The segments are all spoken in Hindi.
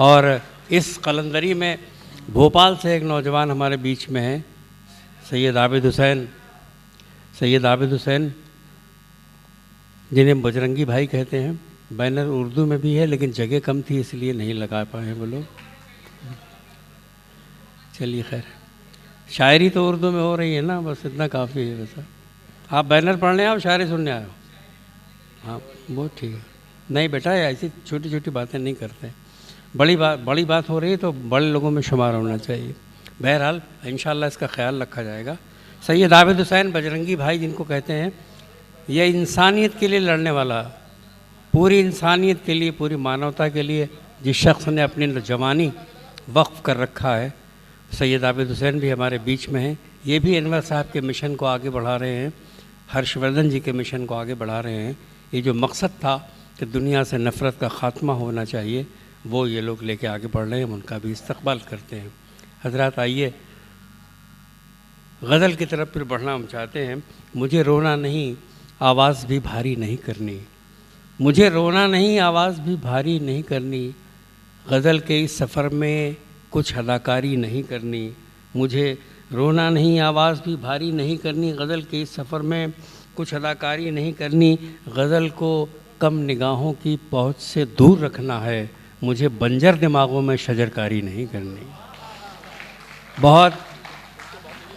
और इस कलंदरी में भोपाल से एक नौजवान हमारे बीच में हैं, सैयद आबिद हुसैन, जिन्हें बजरंगी भाई कहते हैं। बैनर उर्दू में भी है लेकिन जगह कम थी इसलिए नहीं लगा पाए वो लोग। चलिए खैर, शायरी तो उर्दू में हो रही है ना, बस इतना काफ़ी है। वैसा आप बैनर पढ़ने आओ, शायरी सुनने आए हो? हाँ, बहुत ठीक है। नहीं बेटा, ऐसी छोटी छोटी बातें नहीं करते, बड़ी बात हो रही है तो बड़े लोगों में शुमार होना चाहिए। बहरहाल इंशाअल्लाह इसका ख्याल रखा जाएगा। सैयद आबिद हुसैन बजरंगी भाई जिनको कहते हैं, ये इंसानियत के लिए लड़ने वाला, पूरी इंसानियत के लिए, पूरी मानवता के लिए जिस शख्स ने अपनी जवानी वक्फ कर रखा है, सैयद आबिद हुसैन भी हमारे बीच में हैं। ये भी अनवर साहब के मिशन को आगे बढ़ा रहे हैं, हर्षवर्धन जी के मिशन को आगे बढ़ा रहे हैं। ये जो मकसद था कि दुनिया से नफ़रत का ख़ात्मा होना चाहिए, वो ये लोग लेके आगे बढ़ रहे हैं, उनका भी इस्तकबाल करते हैं। हज़रात आइए गज़ल की तरफ फिर बढ़ना हम चाहते हैं। मुझे रोना नहीं, आवाज़ भी भारी नहीं करनी, मुझे रोना नहीं, आवाज़ भी भारी नहीं करनी, गज़ल के इस सफ़र में कुछ अदाकारी नहीं करनी, मुझे रोना नहीं, आवाज़ भी भारी नहीं करनी, गज़ल के इस सफ़र में कुछ अदाकारी नहीं करनी, गज़ल को कम निगाहों की पहुँच से दूर रखना है, मुझे बंजर दिमागों में शजरकारी नहीं करनी। बहुत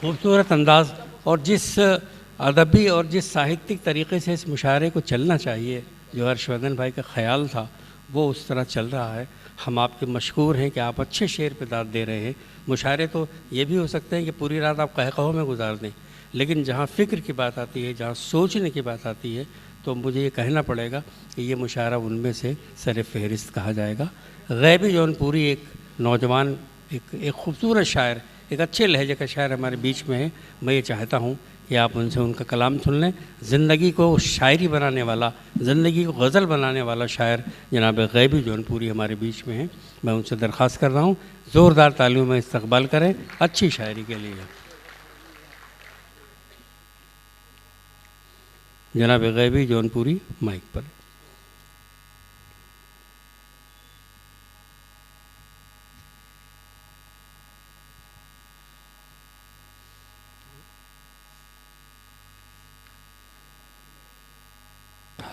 खूबसूरत अंदाज़ और जिस अदबी और जिस साहित्यिक तरीक़े से इस मुशायरे को चलना चाहिए, जो हर्षवर्धन भाई का ख़याल था, वो उस तरह चल रहा है। हम आपके मशकूर हैं कि आप अच्छे शेर पे दाद दे रहे हैं। मुशायरे तो ये भी हो सकते हैं कि पूरी रात आप कहकहों में गुजार दें, लेकिन जहाँ फ़िक्र की बात आती है, जहाँ सोचने की बात आती है, तो मुझे ये कहना पड़ेगा कि ये मुशायरा उनमें से सर फहरिस्त कहा जाएगा। गैबी जौनपुरी एक नौजवान, एक खूबसूरत शायर, एक अच्छे लहजे का शायर हमारे बीच में है। मैं ये चाहता हूँ कि आप उनसे उनका कलाम सुन लें। ज़िंदगी को शायरी बनाने वाला, ज़िंदगी को गज़ल बनाने वाला शायर जनाब गैबी जौनपुरी हमारे बीच में है। मैं उनसे दरख्वास्त कर रहा हूँ ज़ोरदार तालियों में इस्तकबाल करें अच्छी शायरी के लिए। जनाब गैबी जौनपुरी माइक पर।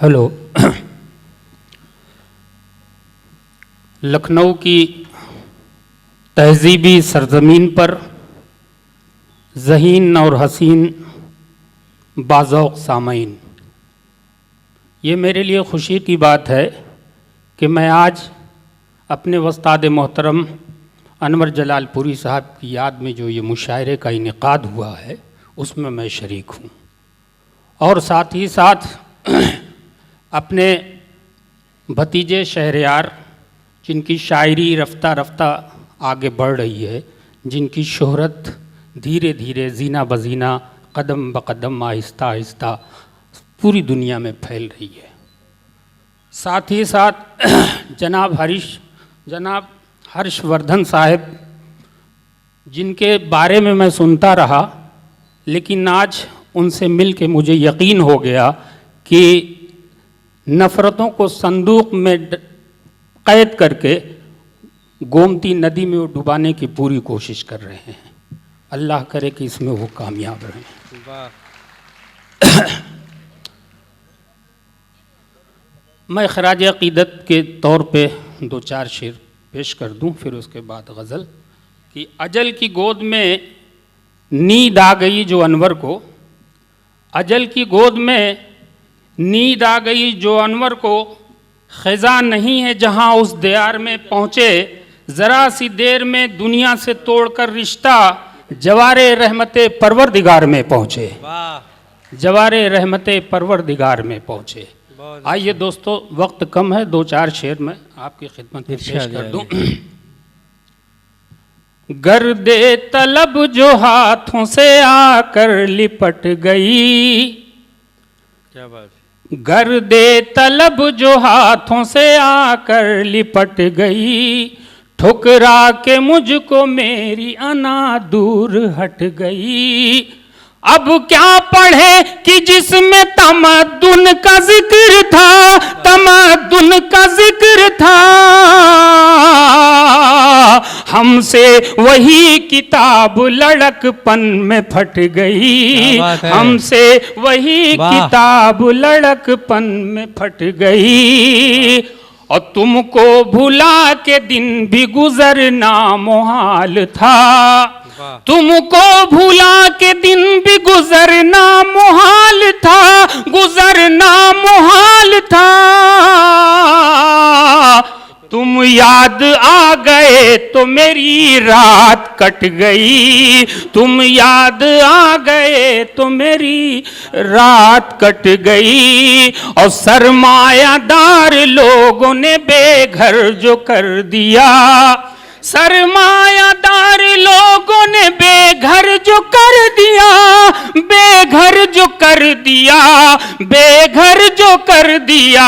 हेलो। लखनऊ की तहज़ीबी सरज़मीन पर ज़हीन और हसीन बाज़ौक़ सामईन, ये मेरे लिए खुशी की बात है कि मैं आज अपने उस्ताद मोहतरम अनवर जलालपुरी साहब की याद में जो ये मुशायरे का इनेकाद हुआ है, उसमें मैं शरीक हूँ। और साथ ही साथ अपने भतीजे शहरयार, जिनकी शायरी रफ्ता रफ्ता आगे बढ़ रही है, जिनकी शोहरत धीरे धीरे जीना बजीना कदम बकदम आहिस्ता आहिस्ता पूरी दुनिया में फैल रही है। साथ ही साथ जनाब हर्षवर्धन साहब, जिनके बारे में मैं सुनता रहा, लेकिन आज उनसे मिल के मुझे यकीन हो गया कि नफ़रतों को संदूक में कैद करके गोमती नदी में वो डुबाने की पूरी कोशिश कर रहे हैं। अल्लाह करे कि इसमें वो कामयाब रहें। मैं खराज अक़ीदत के तौर पे 2-4 शेर पेश कर दूं, फिर उसके बाद गज़ल। कि अजल की गोद में नींद आ गई जो अनवर को, अजल की गोद में नींद आ गई जो अनवर को, ख़ज़ा नहीं है जहाँ उस दियार में पहुँचे, ज़रा सी देर में दुनिया से तोड़कर रिश्ता जवारे रहमते परवरदिगार में पहुँचे, जवारे रहमते परवरदिगार में पहुँचे। आइए दोस्तों, वक्त कम है, 2-4 शेर में आपकी खिदमत में पेश कर दूं। गर्दे तलब जो हाथों से आकर लिपट गई, क्या बात। गर्दे तलब जो हाथों से आकर लिपट गई, ठुकरा के मुझको मेरी अना दूर हट गई। अब क्या पढ़े कि जिसमें तमद्दुन का जिक्र था, तमद्दुन का जिक्र था, हमसे वही किताब लड़कपन में फट गई, हमसे वही किताब लड़कपन में फट गई। और तुमको भुला के दिन भी गुजरना मुहाल था, तुमको भुला के दिन भी गुजरना मुहाल था, गुजरना मुहाल था। तुम याद आ गए तो मेरी रात कट गई, तुम याद आ गए तो मेरी रात कट गई। और सरमायादार लोगों ने बेघर जो कर दिया, सरमायादार लोगों ने बेघर जो कर दिया, बेघर जो कर दिया, बेघर जो कर दिया।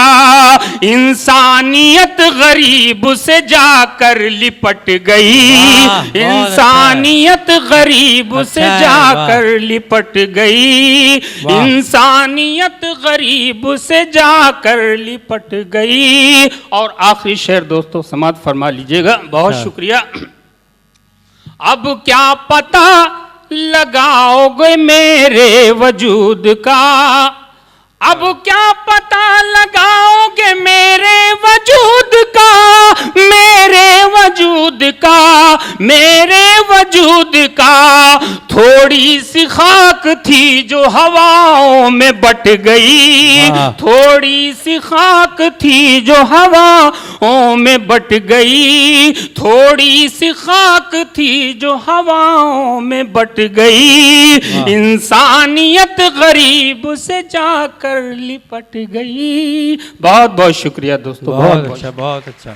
इंसानियत गरीब से जाकर लिपट गई, इंसानियत गरीब से जाकर लिपट गई, इंसानियत गरीब से जाकर लिपट गई। और आखिरी शेर दोस्तों समाप्त फरमा लीजिएगा, बहुत शुक्रिया। अब क्या पता लगाओगे मेरे वजूद का, अब क्या पता लगाओगे मेरे वजूद का, मेरे वजूद का, मेरे वजूद का। थोड़ी सी खाक थी जो हवाओं में बट गई, थोड़ी सी खाक थी जो हवाओं में बट गई, थोड़ी सी खाक थी जो हवाओं में बट गई। इंसानियत गरीब से जाकर लिपट गई। बहुत बहुत शुक्रिया दोस्तों, बहुत अच्छा, बहुत अच्छा।